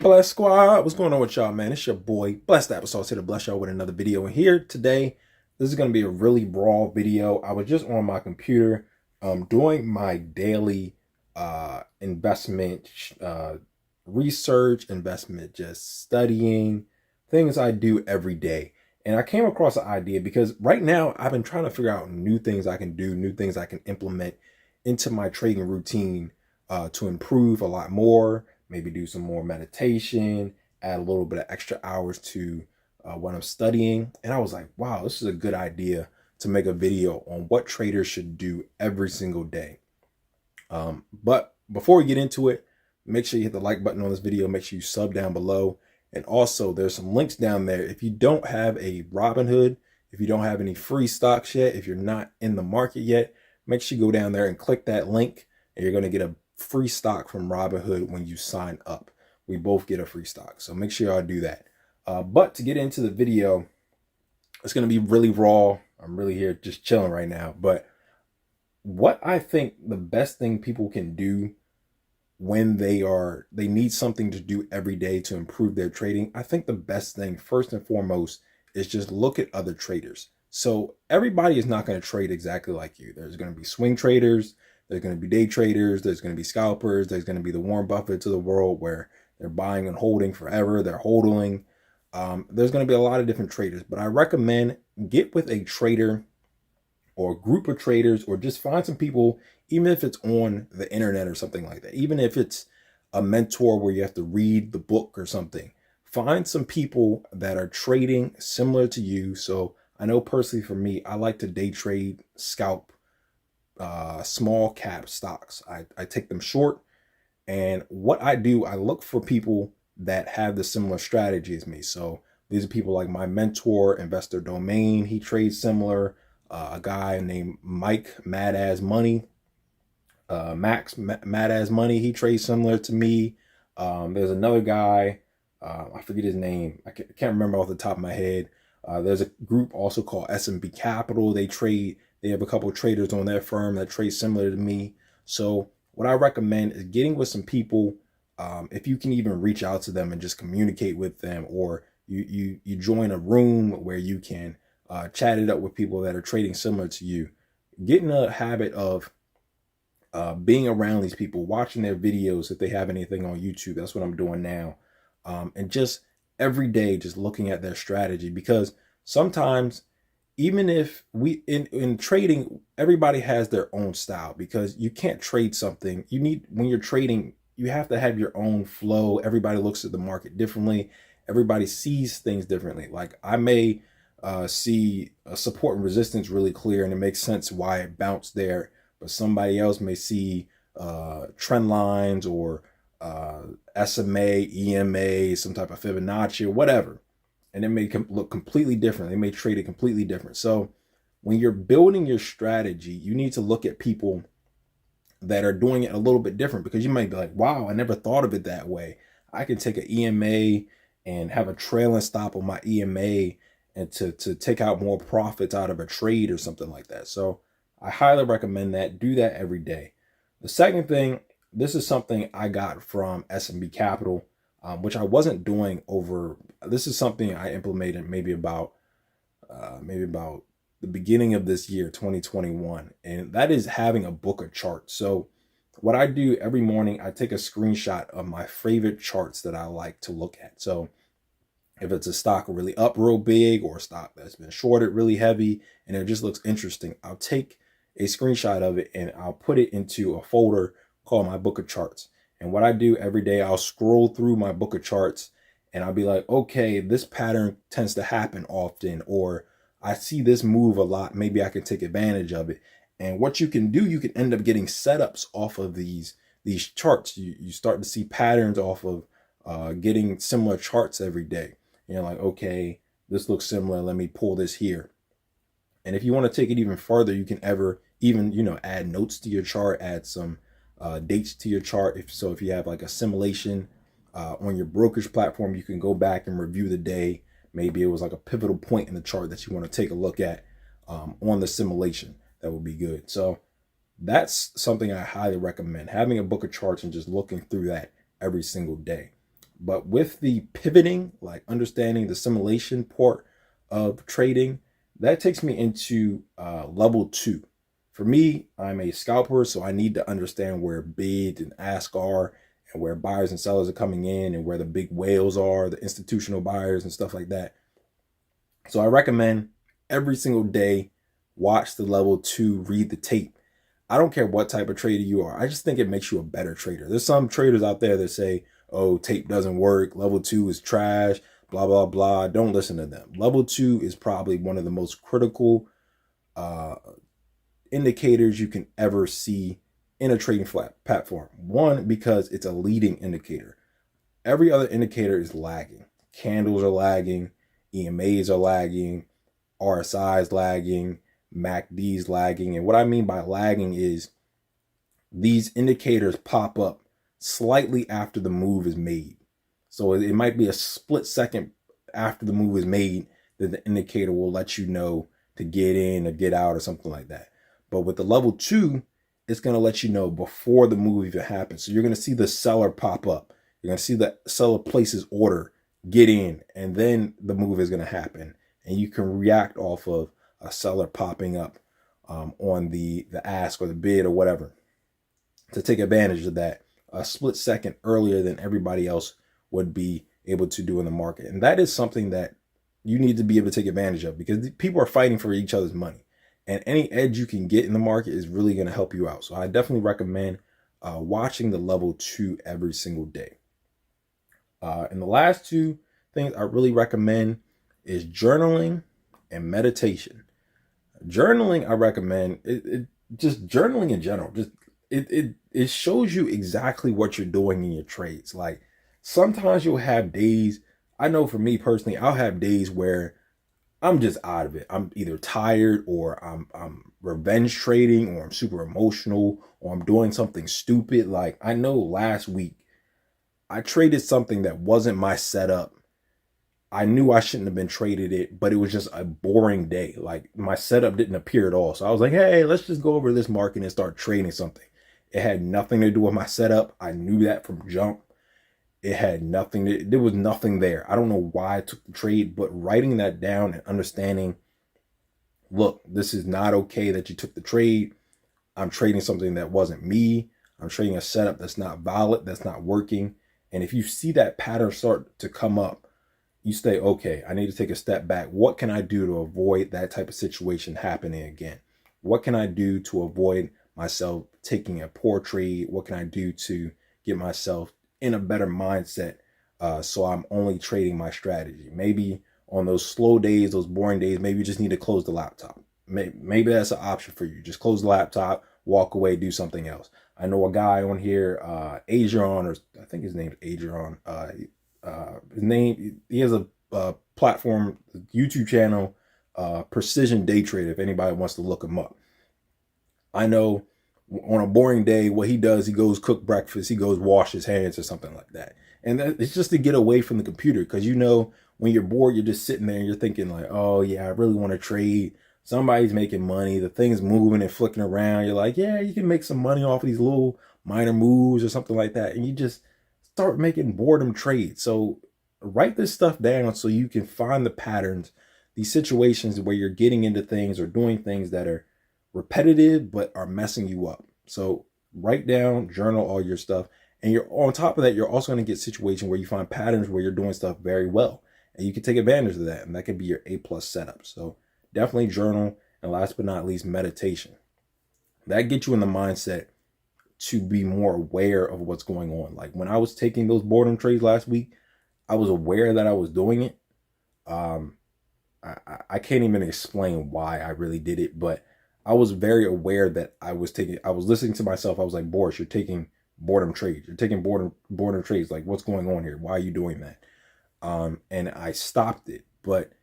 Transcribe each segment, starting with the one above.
Bless Squad, what's going on with y'all, man? It's your boy, Blessed Applesauce, here to bless y'all with another video. And here today, this is going to be a really raw video. I was just on my computer doing my daily investment research, investment, just studying, things I do every day. And I came across an idea because right now I've been trying to figure out new things I can do, new things I can implement into my trading routine to improve a lot more, maybe do some more meditation, add a little bit of extra hours to what I'm studying. And I was like, wow, this is a good idea to make a video on what traders should do every single day. But before we get into it, make sure you hit the like button on this video. Make sure you sub down below. And also there's some links down there. If you don't have a Robinhood, if you don't have any free stocks yet, if you're not in the market yet, make sure you go down there and click that link and you're going to get a free stock from Robinhood when you sign up. We both get a free stock. So make sure y'all do that. But to get into the video, it's going to be really raw. I'm really here just chilling right now. But what I think the best thing people can do when they need something to do every day to improve their trading, I think the best thing first and foremost is just look at other traders. So everybody is not going to trade exactly like you. There's going to be swing traders, there's going to be day traders, there's going to be scalpers, there's going to be the Warren Buffetts of the world where they're buying and holding forever, they're hodling. There's going to be a lot of different traders, but I recommend get with a trader or a group of traders, or just find some people, even if it's on the internet or something like that, even if it's a mentor where you have to read the book or something, find some people that are trading similar to you. So I know personally for me, I like to day trade, scalp small cap stocks. I take them short. And what I do, I look for people that have the similar strategy as me. So these are people like my mentor, Investor Domain. He trades similar. A guy named Mike Mad As Money, Max Mad As Money. He trades similar to me. There's another guy, I forget his name. I can't remember off the top of my head. There's a group also called SBM Capital. They have a couple of traders on their firm that trade similar to me. So what I recommend is getting with some people. If you can even reach out to them and just communicate with them, or you join a room where you can chat it up with people that are trading similar to you. Get in a habit of being around these people, watching their videos if they have anything on YouTube. That's what I'm doing now. And just every day, just looking at their strategy, because sometimes even if in trading, everybody has their own style, because you can't trade something. When you're trading, you have to have your own flow. Everybody looks at the market differently. Everybody sees things differently. Like I may see a support and resistance really clear, and it makes sense why it bounced there, but somebody else may see trend lines or SMA, EMA, some type of Fibonacci or whatever, and it may look completely different. They may trade it completely different. So when you're building your strategy, you need to look at people that are doing it a little bit different, because you might be like, wow, I never thought of it that way. I can take an EMA and have a trailing stop on my EMA and to take out more profits out of a trade or something like that. So I highly recommend that. Do that every day. The second thing, this is something I got from SBM Capital, which I wasn't doing over. This is something I implemented maybe about the beginning of this year, 2021, and that is having a book of charts. So what I do every morning, I take a screenshot of my favorite charts that I like to look at. So if it's a stock really up real big, or a stock that's been shorted really heavy and it just looks interesting, I'll take a screenshot of it and I'll put it into a folder called my book of charts. And what I do every day, I'll scroll through my book of charts and I'll be like, okay, this pattern tends to happen often, or I see this move a lot. Maybe I can take advantage of it. And what you can do, you can end up getting setups off of these charts. You start to see patterns off of getting similar charts every day. You're like, okay, this looks similar. Let me pull this here. And if you want to take it even further, you can even add notes to your chart, add some dates to your chart. If you have like a simulation on your brokerage platform, you can go back and review the day. Maybe it was like a pivotal point in the chart that you want to take a look at on the simulation. That would be good. So that's something I highly recommend, having a book of charts and just looking through that every single day. But with the pivoting, like understanding the simulation part of trading, that takes me into level 2. For me, I'm a scalper, so I need to understand where bid and ask are, and where buyers and sellers are coming in, and where the big whales are, the institutional buyers and stuff like that. So I recommend every single day, watch the level 2, read the tape. I don't care what type of trader you are. I just think it makes you a better trader. There's some traders out there that say, oh, tape doesn't work, level 2 is trash, blah, blah, blah. Don't listen to them. Level 2 is probably one of the most critical indicators you can ever see in a trading platform. One, because it's a leading indicator. Every other indicator is lagging. Candles are lagging, EMAs are lagging, RSI is lagging, MACD is lagging. And what I mean by lagging is these indicators pop up slightly after the move is made. So it might be a split second after the move is made that the indicator will let you know to get in or get out or something like that. But with the level 2, it's going to let you know before the move even happens. So you're going to see the seller pop up. You're going to see the seller place his order, get in, and then the move is going to happen. And you can react off of a seller popping up on the ask or the bid or whatever to take advantage of that a split second earlier than everybody else would be able to do in the market. And that is something that you need to be able to take advantage of, because people are fighting for each other's money. And any edge you can get in the market is really going to help you out. So I definitely recommend watching the level 2 every single day. And the last 2 things I really recommend is journaling and meditation. Journaling, I recommend just journaling in general. Just it shows you exactly what you're doing in your trades. Like sometimes you'll have days. I know for me personally, I'll have days where I'm just out of it. I'm either tired, or I'm revenge trading, or I'm super emotional, or I'm doing something stupid. Like I know last week I traded something that wasn't my setup. I knew I shouldn't have been traded it, but it was just a boring day. Like my setup didn't appear at all. So I was like, hey, let's just go over this market and start trading something. It had nothing to do with my setup. I knew that from jump. It had nothing. There was nothing there. I don't know why I took the trade, but writing that down and understanding, look, this is not okay that you took the trade. I'm trading something that wasn't me. I'm trading a setup that's not valid, that's not working. And if you see that pattern start to come up, you say, okay, I need to take a step back. What can I do to avoid that type of situation happening again? What can I do to avoid myself taking a poor trade? What can I do to get myself in a better mindset so I'm only trading my strategy? Maybe on those slow days, those boring days, maybe you just need to close the laptop. Maybe that's an option for you. Just close the laptop, walk away, do something else. I know a guy on here, Adrian, or I think his name is Adrian. He has a platform, YouTube channel, Precision Day Trader, if anybody wants to look him up. I know on a boring day, what he does, he goes cook breakfast, he goes wash his hands or something like that. And it's just to get away from the computer, because you know, when you're bored, you're just sitting there and you're thinking like, oh yeah, I really want to trade. Somebody's making money, the thing's moving and flicking around. You're like, yeah, you can make some money off of these little minor moves or something like that. And you just start making boredom trades. So write this stuff down so you can find the patterns, these situations where you're getting into things or doing things that are repetitive but are messing you up. So write down, journal all your stuff. And you're on top of that, you're also going to get situations where you find patterns where you're doing stuff very well. And you can take advantage of that. And that could be your A+ setup. So definitely journal. And last but not least, meditation. That gets you in the mindset to be more aware of what's going on. Like when I was taking those boredom trades last week, I was aware that I was doing it. I can't even explain why I really did it, but I was very aware that I was listening to myself. I was like, Boris, you're taking boredom trades. You're taking boredom trades. Like, what's going on here? Why are you doing that? And I stopped it. But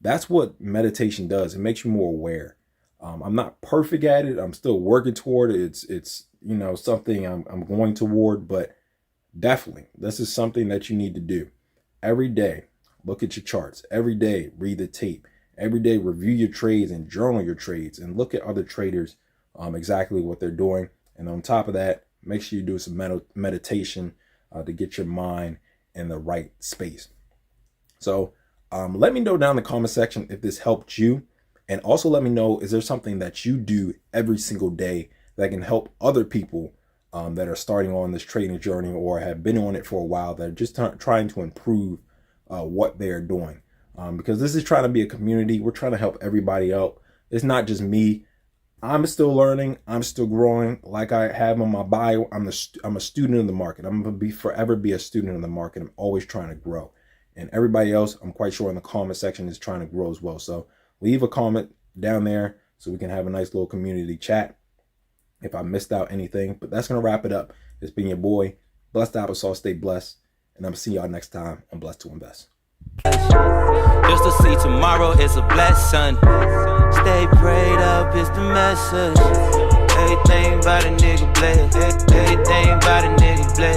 that's what meditation does. It makes you more aware. I'm not perfect at it. I'm still working toward it. It's you know, something I'm going toward, but definitely this is something that you need to do every day. Look at your charts every day, read the tape every day, review your trades and journal your trades, and look at other traders, exactly what they're doing. And on top of that, make sure you do some meditation to get your mind in the right space. So let me know down in the comment section if this helped you. And also let me know, is there something that you do every single day that can help other people that are starting on this trading journey or have been on it for a while, that are just trying to improve what they're doing. Because this is trying to be a community. We're trying to help everybody out. It's not just me. I'm still learning. I'm still growing. Like I have on my bio, I'm a student of the market. I'm going to forever be a student of the market. I'm always trying to grow. And everybody else, I'm quite sure in the comment section, is trying to grow as well. So leave a comment down there so we can have a nice little community chat if I missed out anything. But that's going to wrap it up. It's been your boy, Blessed Applesauce. Stay blessed. And I'm going to see y'all next time on Blessed to Invest. Just to see tomorrow is a blessing. Stay prayed up is the message. Everything about a nigga blessed. Everything about a nigga blessed.